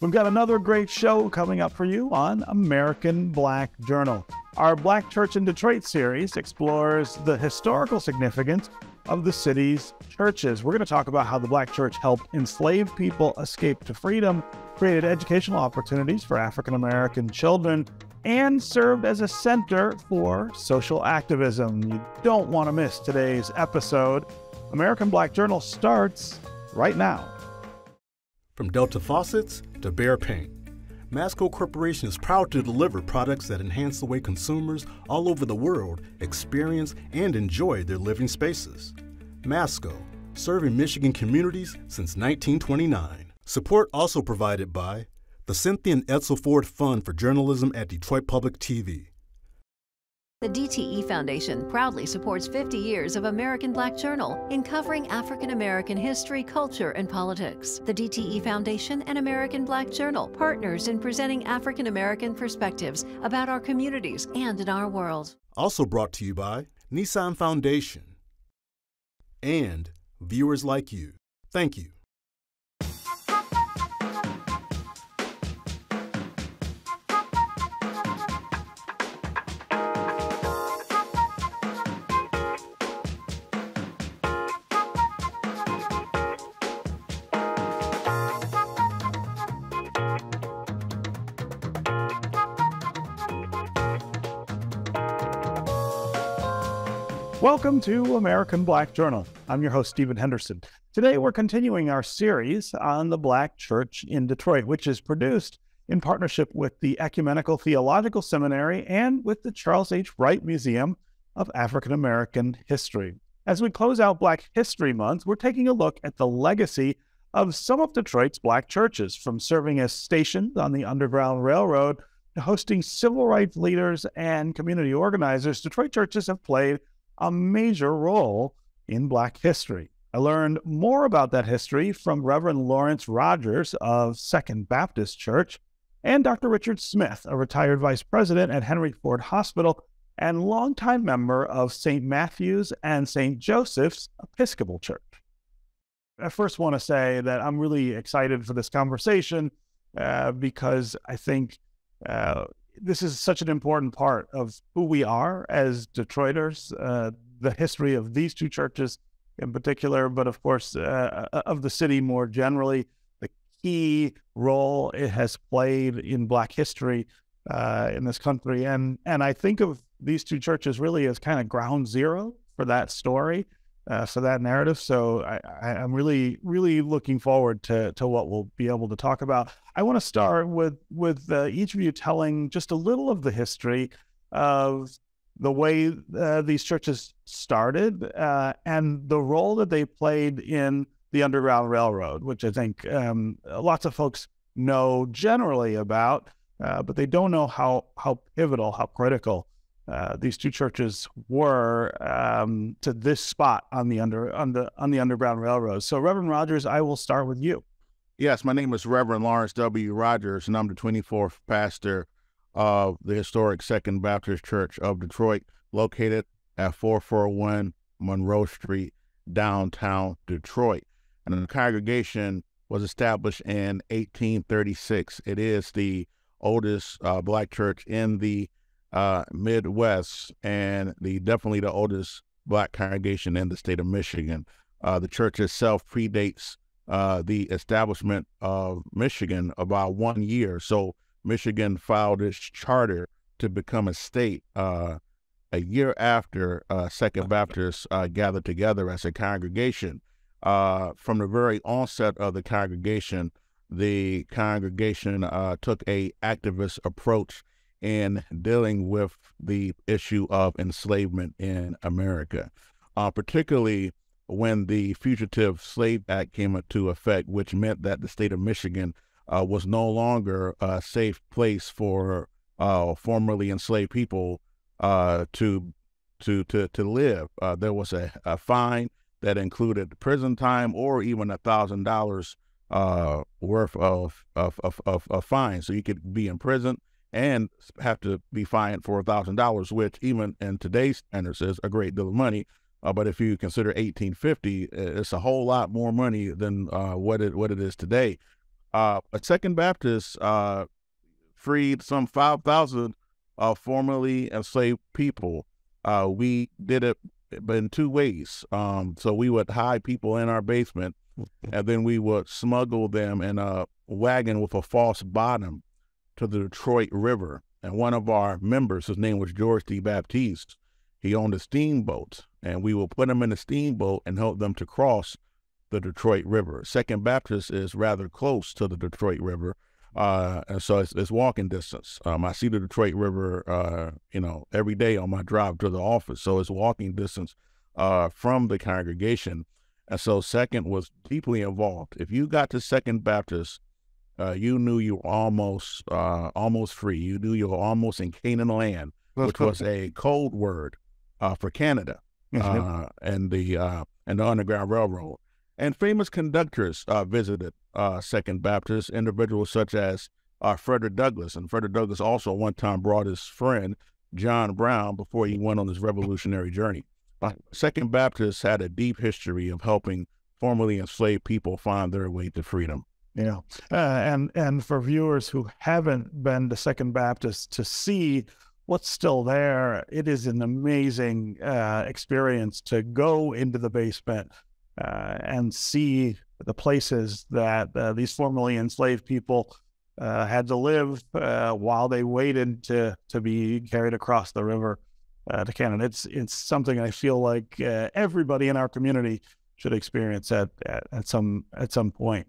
We've got another great show coming up for you on American Black Journal. Our Black Church in Detroit series explores the historical significance of the city's churches. We're going to talk about how the Black Church helped enslaved people escape to freedom, created educational opportunities for African American children, and served as a center for social activism. You don't want to miss today's episode. American Black Journal starts right now. From Delta faucets to Behr paint, Masco Corporation is proud to deliver products that enhance the way consumers all over the world experience and enjoy their living spaces. Masco, serving Michigan communities since 1929. Support also provided by the Cynthia and Edsel Ford Fund for Journalism at Detroit Public TV. The DTE Foundation proudly supports 50 years of American Black Journal in covering African American history, culture, and politics. The DTE Foundation and American Black Journal partners in presenting African American perspectives about our communities and in our world. Also brought to you by Nissan Foundation and viewers like you. Thank you. Welcome to American Black Journal. I'm your host, Stephen Henderson. Today, we're continuing our series on the Black Church in Detroit, which is produced in partnership with the Ecumenical Theological Seminary and with the Charles H. Wright Museum of African American History. As we close out Black History Month, we're taking a look at the legacy of some of Detroit's Black churches, from serving as stations on the Underground Railroad to hosting civil rights leaders and community organizers. Detroit churches have played a major role in Black history. I learned more about that history from Reverend Lawrence Rodgers of Second Baptist Church and Dr. Richard Smith, a retired vice president at Henry Ford Hospital and longtime member of St. Matthew's and St. Joseph's Episcopal Church. I first want to say that I'm really excited for this conversation because I think this is such an important part of who we are as Detroiters, the history of these two churches in particular, but of course of the city more generally, the key role it has played in Black history in this country. And I think of these two churches really as kind of ground zero for that story, for that narrative. So I'm really, really looking forward to what we'll be able to talk about. I want to start with each of you telling just a little of the history of the way these churches started and the role that they played in the Underground Railroad, which I think lots of folks know generally about, but they don't know how pivotal, how critical these two churches were to this spot on the Underground Railroad. So, Reverend Rodgers, I will start with you. Yes, my name is Reverend Lawrence W. Rodgers, and I'm the 24th pastor of the historic Second Baptist Church of Detroit, located at 441 Monroe Street, downtown Detroit. And the congregation was established in 1836. It is the oldest Black church in the Midwest, and definitely the oldest Black congregation in the state of Michigan. The church itself predates the establishment of Michigan about 1 year. So Michigan filed its charter to become a state a year after Second Baptist gathered together as a congregation. From the very onset of the congregation took a activist approach in dealing with the issue of enslavement in America, particularly when the Fugitive Slave Act came into effect, which meant that the state of Michigan was no longer a safe place for formerly enslaved people to live. There was a fine that included prison time or even $1,000 worth of fines. So you could be in prison and have to be fined for $1,000, which even in today's standards is a great deal of money. But if you consider 1850, it's a whole lot more money than what it is today. But Second Baptist freed some 5,000 formerly enslaved people. We did it in two ways. So we would hide people in our basement, and then we would smuggle them in a wagon with a false bottom to the Detroit River. And one of our members, his name was George D. Baptiste, he owned a steamboat, and we would put them in a steamboat and help them to cross the Detroit River. Second Baptist is rather close to the Detroit River, and so it's walking distance. I see the Detroit River, every day on my drive to the office, so it's walking distance from the congregation. And so Second was deeply involved. If you got to Second Baptist, you knew you were almost free. You knew you were almost in Canaan land, which was a code word for Canada and the Underground Railroad. And famous conductors visited Second Baptist, individuals such as Frederick Douglass. And Frederick Douglass also one time brought his friend, John Brown, before he went on his revolutionary journey. Second Baptist had a deep history of helping formerly enslaved people find their way to freedom. Yeah. And for viewers who haven't been to Second Baptist to see what's still there, it is an amazing experience to go into the basement and see the places that these formerly enslaved people had to live while they waited to be carried across the river to Canada. It's something I feel like everybody in our community should experience at some point.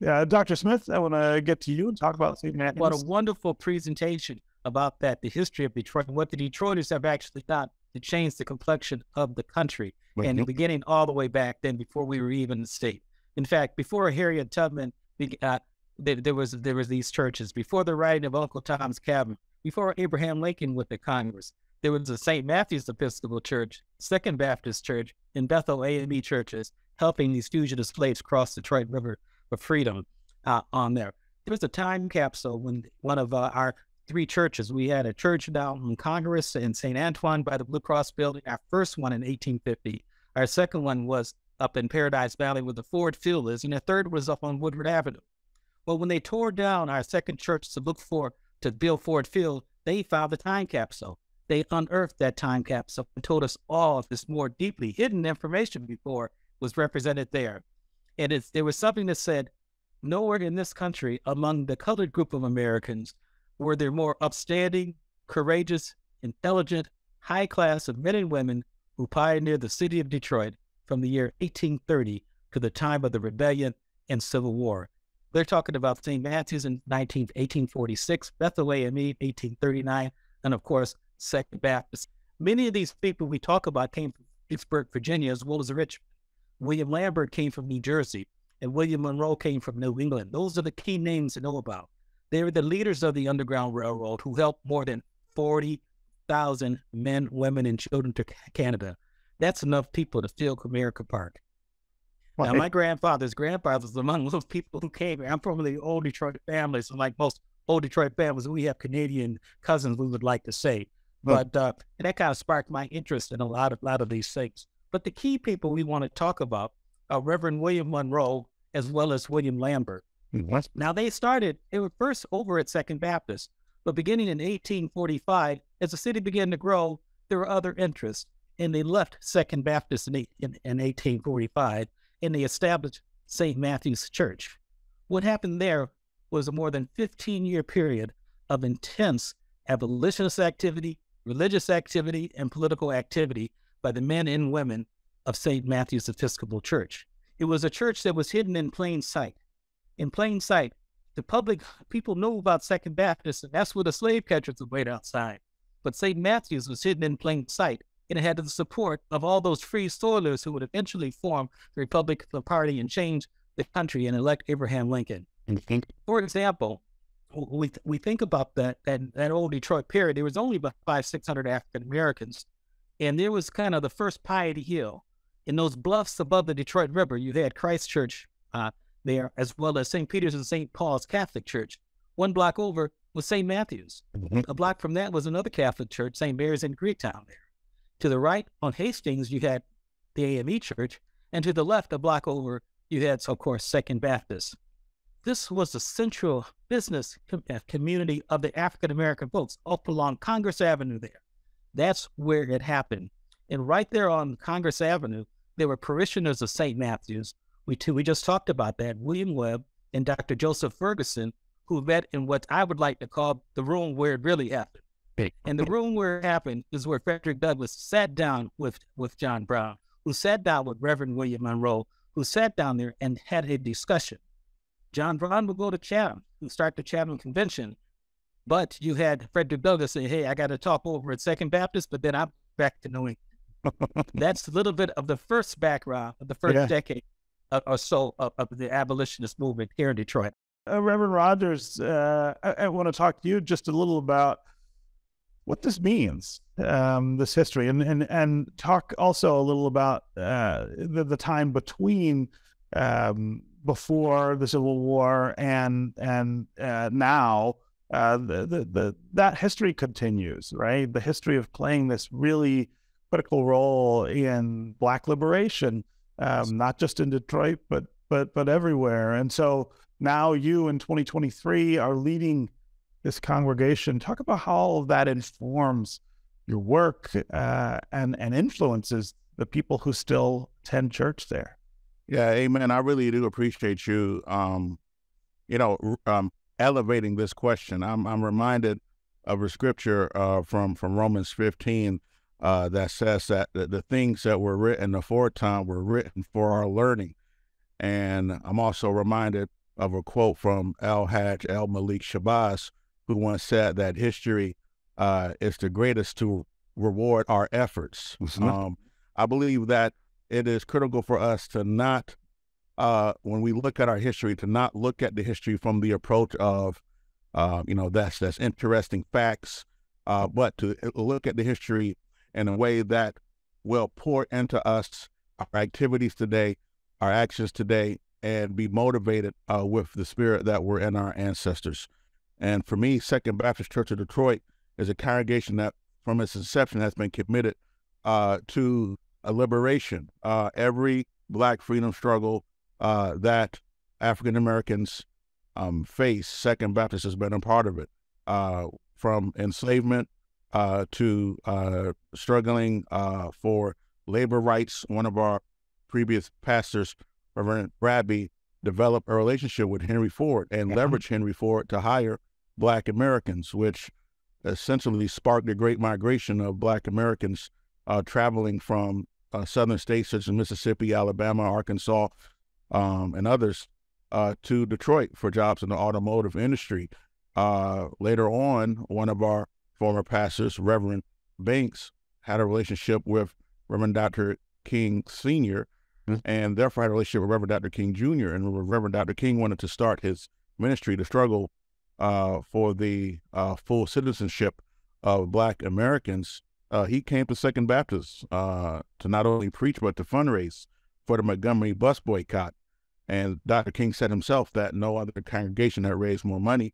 Dr. Smith, I want to get to you and talk about St. Matthew's. What a wonderful presentation about that, the history of Detroit, and what the Detroiters have actually done to change the complexion of the country, and beginning all the way back then before we were even a state. In fact, before Harriet Tubman, there was these churches. Before the writing of Uncle Tom's Cabin, before Abraham Lincoln went to Congress, there was a St. Matthew's Episcopal Church, Second Baptist Church, and Bethel AME churches helping these fugitive slaves cross the Detroit River for freedom on there. There was a time capsule when one of our three churches, we had a church down in Congress in St. Antoine by the Blue Cross building, our first one in 1850. Our second one was up in Paradise Valley where the Ford Field is, and the third was up on Woodward Avenue. Well, when they tore down our second church to build Ford Field, they found the time capsule. They unearthed that time capsule and told us all of this more deeply hidden information before was represented there. And there was something that said, nowhere in this country among the colored group of Americans were there more upstanding, courageous, intelligent, high class of men and women who pioneered the city of Detroit from the year 1830 to the time of the rebellion and Civil War. They're talking about St. Matthew's in 1846, Bethel AME 1839, and of course, Second Baptist. Many of these people we talk about came from Pittsburgh, Virginia, as well as Richmond. William Lambert came from New Jersey, and William Monroe came from New England. Those are the key names to know about. They were the leaders of the Underground Railroad who helped more than 40,000 men, women, and children to Canada. That's enough people to fill Comerica Park. Now, my grandfather's grandfather was among those people who came here. I'm from the old Detroit family, so like most old Detroit families, we have Canadian cousins, we would like to say. But that kind of sparked my interest in a lot of these things. But the key people we want to talk about are Reverend William Monroe as well as William Lambert. Now, they were first over at Second Baptist, but beginning in 1845, as the city began to grow, there were other interests, and they left Second Baptist in 1845, and they established St. Matthew's Church. What happened there was a more than 15-year period of intense abolitionist activity, religious activity, and political activity by the men and women of St. Matthew's Episcopal Church. It was a church that was hidden in plain sight. In plain sight, the people knew about Second Baptist, and that's where the slave catchers would wait outside. But St. Matthew's was hidden in plain sight, and it had the support of all those free soilers who would eventually form the Republican Party and change the country and elect Abraham Lincoln. For example, we think about that old Detroit period. There was only about 500-600 African Americans, and there was kind of the first Piety Hill. In those bluffs above the Detroit River, you had Christ Church there, as well as St. Peter's and St. Paul's Catholic Church. One block over was St. Matthew's. A block from that was another Catholic church, St. Mary's in Greektown there. To the right on Hastings, you had the AME Church, and to the left, a block over, you had, of course, Second Baptist. this was the central business community of the African-American folks up along Congress Avenue there. That's where it happened. And right there on Congress Avenue, there were parishioners of St. Matthew's. We just talked about that, William Webb and Dr. Joseph Ferguson, who met in what I would like to call the room where it really happened. And the room where it happened is where Frederick Douglass sat down with John Brown, who sat down with Reverend William Monroe, who sat down there and had a discussion. John Brown would go to Chatham and start the Chatham Convention, but you had Frederick Douglass say, hey, I got to talk over at Second Baptist, but then I'm back to New England. That's a little bit of the first background of the first decade or so of the abolitionist movement here in Detroit. Reverend Rodgers, I want to talk to you just a little about what this means, this history, and talk also a little about the time between before the Civil War and now. That history continues, right? The history of playing this really critical role in Black liberation, not just in Detroit, but everywhere. And so now you in 2023 are leading this congregation. Talk about how all of that informs your work and influences the people who still attend church there. Yeah, amen. I really do appreciate you, elevating this question. I'm reminded of a scripture from Romans 15 that says that the things that were written aforetime were written for our learning. And I'm also reminded of a quote from Al-Hajj al-Malik Shabazz, who once said that history is the greatest to reward our efforts. I believe that it is critical for us to not, when we look at our history, to not look at the history from the approach of, that's interesting facts, but to look at the history in a way that will pour into us our activities today, our actions today, and be motivated with the spirit that were in our ancestors. And for me, Second Baptist Church of Detroit is a congregation that from its inception has been committed to a liberation. Every Black freedom struggle that African Americans face, Second Baptist has been a part of it. From enslavement to struggling for labor rights. One of our previous pastors, Reverend Rabbi, developed a relationship with Henry Ford and leveraged Henry Ford to hire Black Americans, which essentially sparked the great migration of Black Americans traveling from southern states such as Mississippi, Alabama, Arkansas, and others to Detroit for jobs in the automotive industry. Later on, one of our former pastors, Reverend Banks, had a relationship with Reverend Dr. King Sr., and therefore had a relationship with Reverend Dr. King Jr., and Reverend Dr. King wanted to start his ministry to struggle for the full citizenship of Black Americans. He came to Second Baptist to not only preach, but to fundraise for the Montgomery bus boycott. And Dr. King said himself that no other congregation had raised more money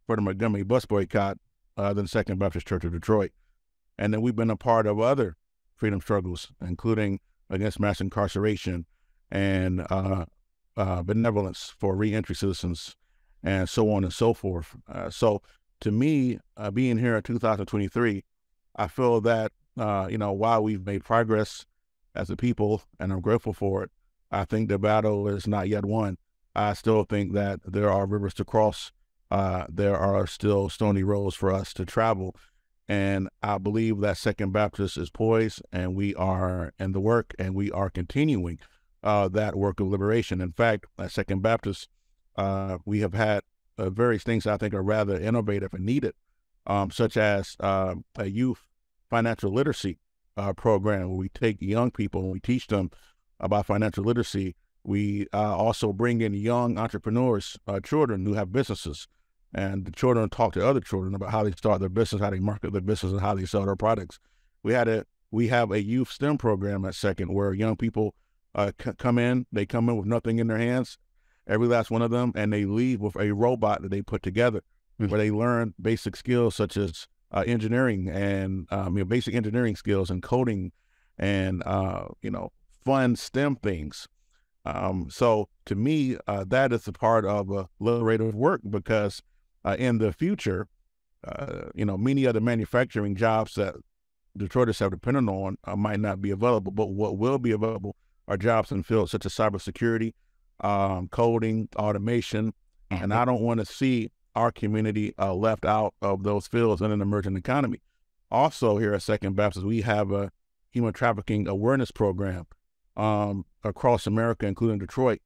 for the Montgomery bus boycott than Second Baptist Church of Detroit. And then we've been a part of other freedom struggles, including against mass incarceration and benevolence for reentry citizens, and so on and so forth. So to me, being here in 2023, I feel that, while we've made progress as a people, and I'm grateful for it, I think the battle is not yet won. I still think that there are rivers to cross. There are still stony roads for us to travel. And I believe that Second Baptist is poised, and we are in the work, and we are continuing that work of liberation. In fact, at Second Baptist, we have had various things I think are rather innovative and needed, such as a youth financial literacy program where we take young people and we teach them about financial literacy. We also bring in young entrepreneurs, children who have businesses, and the children talk to other children about how they start their business, how they market their business, and how they sell their products. We have a youth STEM program at Second where young people come in with nothing in their hands, every last one of them, and they leave with a robot that they put together, where they learn basic skills such as engineering and basic engineering skills and coding and fun STEM things. So to me, that is a part of a liberative work, because in the future, many of the manufacturing jobs that Detroiters have depended on might not be available, but what will be available are jobs in fields such as cybersecurity, coding, automation, and I don't want to see our community left out of those fields in an emerging economy. Also, here at Second Baptist, we have a human trafficking awareness program across America, including Detroit.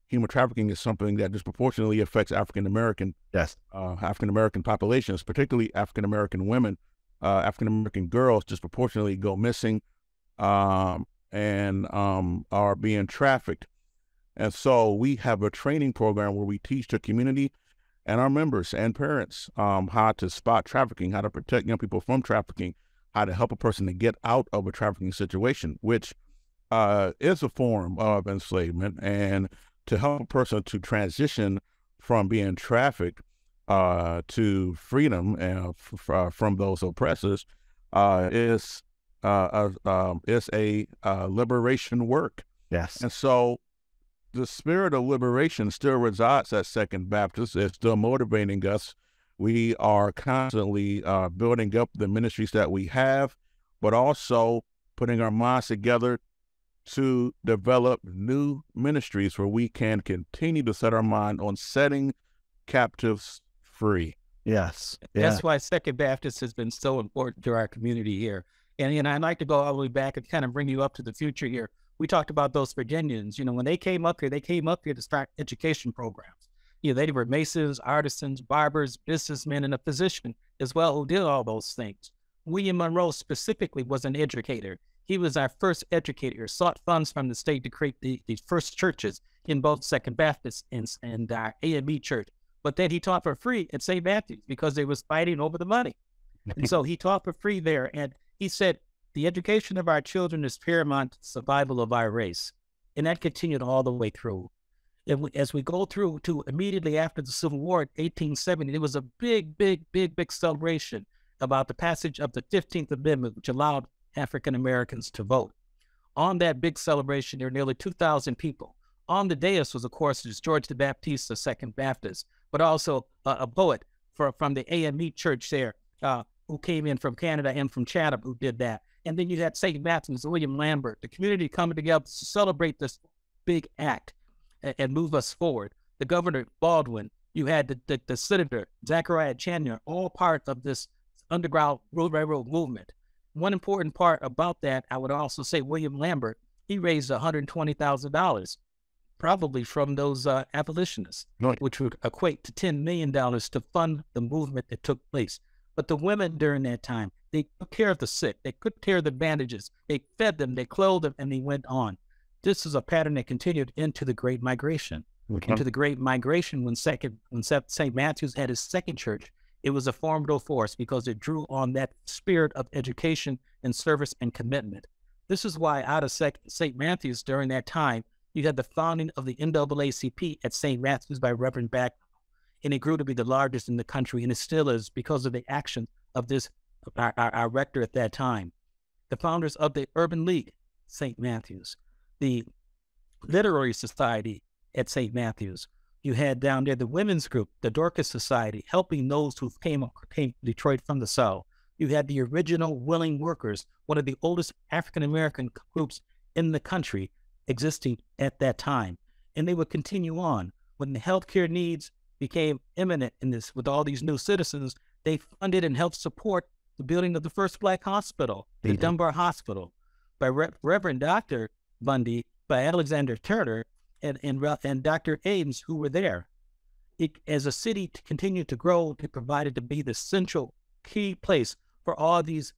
Human trafficking is something that disproportionately affects African-American populations, particularly African-American women. African-American girls disproportionately go missing and are being trafficked. And so we have a training program where we teach the community and our members and parents how to spot trafficking, how to protect young people from trafficking, how to help a person to get out of a trafficking situation, which is a form of enslavement, and to help a person to transition from being trafficked to freedom from those oppressors is a liberation work. Yes. And so the spirit of liberation still resides at Second Baptist. It's still motivating us. We are constantly building up the ministries that we have, but also putting our minds together to develop new ministries where we can continue to set our mind on setting captives free. Yes. That's why Second Baptist has been so important to our community here. And I'd like to go all the way back and kind of bring you up to the future here. We talked about those Virginians. When they came up here to start education programs. They were masons, artisans, barbers, businessmen, and a physician as well who did all those things. William Monroe specifically was an educator. He was our first educator, sought funds from the state to create the first churches in both Second Baptist and our ABJ Church. But then he taught for free at St. Matthew's because they was fighting over the money. And so he taught for free there. And he said, the education of our children is paramount to the survival of our race. And that continued all the way through. As we go through to immediately after the Civil War in 1870, there was a big celebration about the passage of the 15th Amendment, which allowed African Americans to vote. On that big celebration, there were nearly 2,000 people. On the dais was, of course, George the Baptist of Second Baptist, but also a poet from the ABJ Church there who came in from Canada and from Chatham who did that. And then you had St. Matthew's, William Lambert, the community coming together to celebrate this big act and move us forward. The Governor Baldwin, you had the Senator Zachariah Chandler, all part of this Underground Railroad movement. One important part about that, I would also say William Lambert, he raised $120,000, probably from those abolitionists, which would equate to $10 million to fund the movement that took place. But the women during that time, they took care of the sick. They took care of the bandages. They fed them, they clothed them, and they went on. This is a pattern that continued into the Great Migration. Into the Great Migration, when St. Matthew's had his second church, it was a formidable force because it drew on that spirit of education and service and commitment. This is why out of St. Matthew's during that time, you had the founding of the NAACP at St. Matthew's by Reverend Back, and it grew to be the largest in the country, and it still is because of the action of this our rector at that time. The founders of the Urban League, St. Matthew's, the Literary Society at St. Matthew's. You had down there the women's group, the Dorcas Society, helping those who came to Detroit from the South. You had the original Willing Workers, one of the oldest African-American groups in the country existing at that time. And they would continue on. When the healthcare needs became imminent in this, with all these new citizens, they funded and helped support the building of the first Black hospital, the Dunbar Hospital, by Reverend Dr. Bundy, by Alexander Turner, and Dr. Ames, who were there. As a city to continue to grow, it provided to be the central key place for all these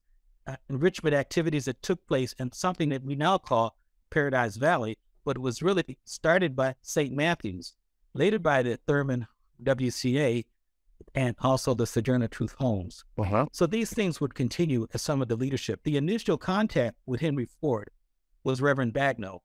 enrichment activities that took place, and something that we now call Paradise Valley, but it was really started by St. Matthew's, later by the Thurman WCA, and also the Sojourner Truth Homes. So these things would continue as some of the leadership. The initial contact with Henry Ford was Reverend Bagnall,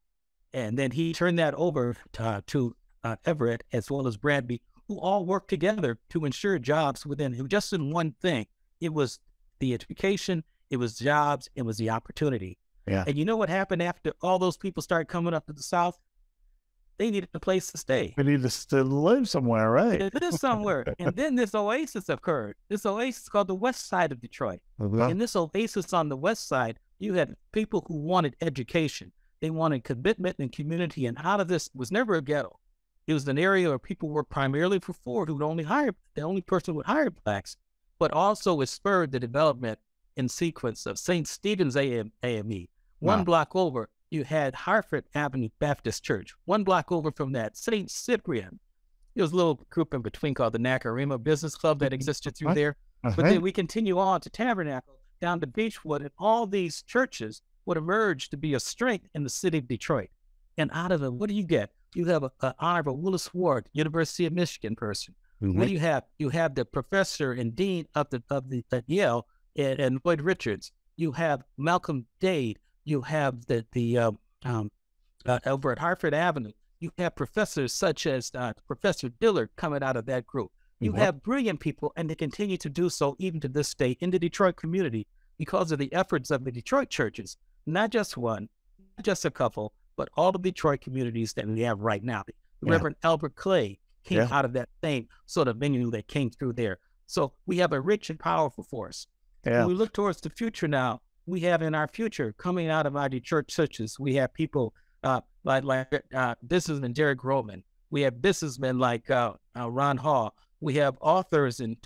and then he turned that over to Everett as well as Bradby, who all worked together to ensure jobs within, just in one thing. It was the education, it was jobs, it was the opportunity. And you know what happened after all those people started coming up to the South? They needed a place to stay. We need to live somewhere, right? They lived somewhere. And then this oasis occurred. This oasis called the west side of Detroit. In this oasis on the west side, you had people who wanted education. They wanted commitment and community. And out of this was never a ghetto. It was an area where people were primarily who would only hire, the only person who would hire blacks, but also it spurred the development in sequence of St. Stephen's AME. One block over, you had Hartford Avenue Baptist Church. One block over from that, St. Cyprian. There was a little group in between called the Nakarima Business Club that existed through there. But then we continue on to Tabernacle, down to Beechwood, and all these churches would emerge to be a strength in the city of Detroit. And out of them, what do you get? You have an Honorable Willis Ward, University of Michigan person. What do you have? You have the professor and dean of at Yale, and Lloyd Richards. You have Malcolm Dade. You have over at Hartford Avenue. You have professors such as Professor Dillard coming out of that group. You have brilliant people, and they continue to do so even to this day in the Detroit community because of the efforts of the Detroit churches. Not just one, not just a couple, but all the Detroit communities that we have right now. The Reverend Albert Clay came out of that same sort of venue that came through there. So we have a rich and powerful force. When we look towards the future now, we have in our future coming out of our Detroit churches, we have people like businessman Derek Roman. We have businessmen like Ron Hall. We have authors and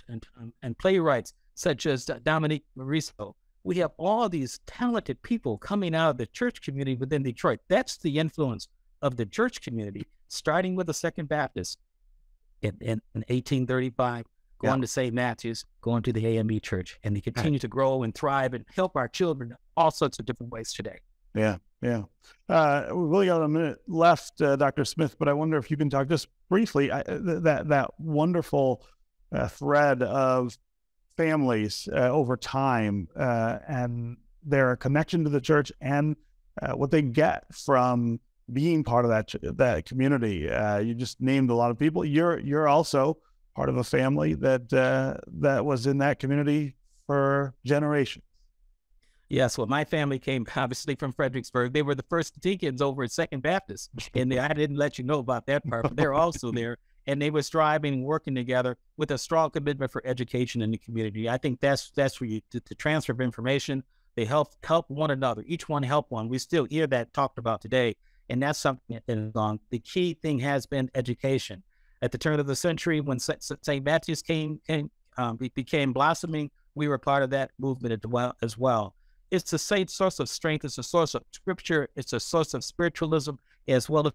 playwrights such as Dominique Morisco. We have all these talented people coming out of the church community within Detroit. That's the influence of the church community, starting with the Second Baptist in 1835, going to St. Matthew's, going to the AME Church, and they continue to grow and thrive and help our children all sorts of different ways today. We've only got a minute left, Dr. Smith, but I wonder if you can talk just briefly, that wonderful thread of families over time and their connection to the church and what they get from being part of that community. You just named a lot of people. You're also part of a family that was in that community for generations. Yes, well, my family came obviously from Fredericksburg. They were the first deacons over at Second Baptist, and I didn't let you know about that part, but they're also there. And they were striving and working together with a strong commitment for education in the community. I think that's where the transfer of information, they help one another. Each one help one. We still hear that talked about today, and that's something that is on. The key thing has been education. At the turn of the century, when St. Matthew's became blossoming, we were part of that movement as well. It's a source of strength. It's a source of scripture. It's a source of spiritualism, as well as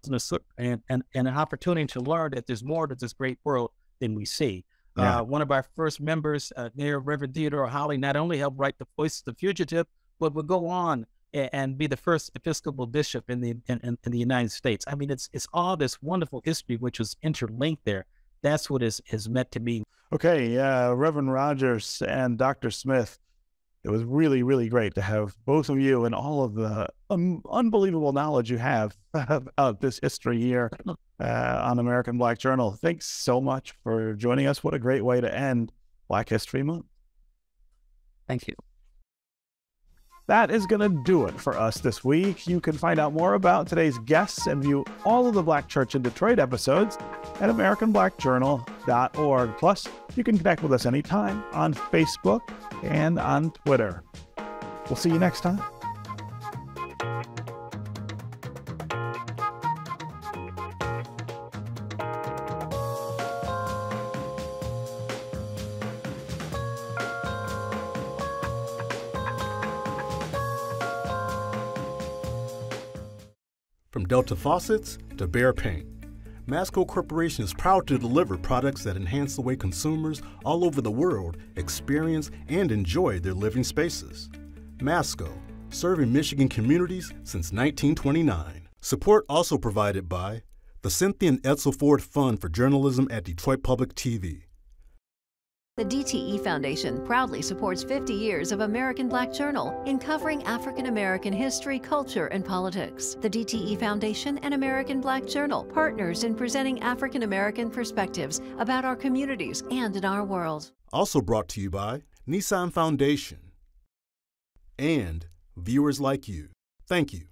an opportunity to learn that there's more to this great world than we see. One of our first members, Reverend Theodore Holly, not only helped write The Voice of the Fugitive, but would go on and be the first Episcopal bishop in the United States. I mean, it's all this wonderful history which was interlinked there. That's what is meant to be. Okay, Reverend Rodgers and Dr. Smith, it was really, really great to have both of you and all of the unbelievable knowledge you have of this history here on American Black Journal. Thanks so much for joining us. What a great way to end Black History Month. Thank you. That is going to do it for us this week. You can find out more about today's guests and view all of the Black Church in Detroit episodes at AmericanBlackJournal.org. Plus, you can connect with us anytime on Facebook and on Twitter. We'll see you next time. From Delta faucets to Behr paint, Masco Corporation is proud to deliver products that enhance the way consumers all over the world experience and enjoy their living spaces. Masco, serving Michigan communities since 1929. Support also provided by the Cynthia and Edsel Ford Fund for Journalism at Detroit Public TV. The DTE Foundation proudly supports 50 years of American Black Journal in covering African American history, culture, and politics. The DTE Foundation and American Black Journal, partners in presenting African American perspectives about our communities and in our world. Also brought to you by Nissan Foundation and viewers like you. Thank you.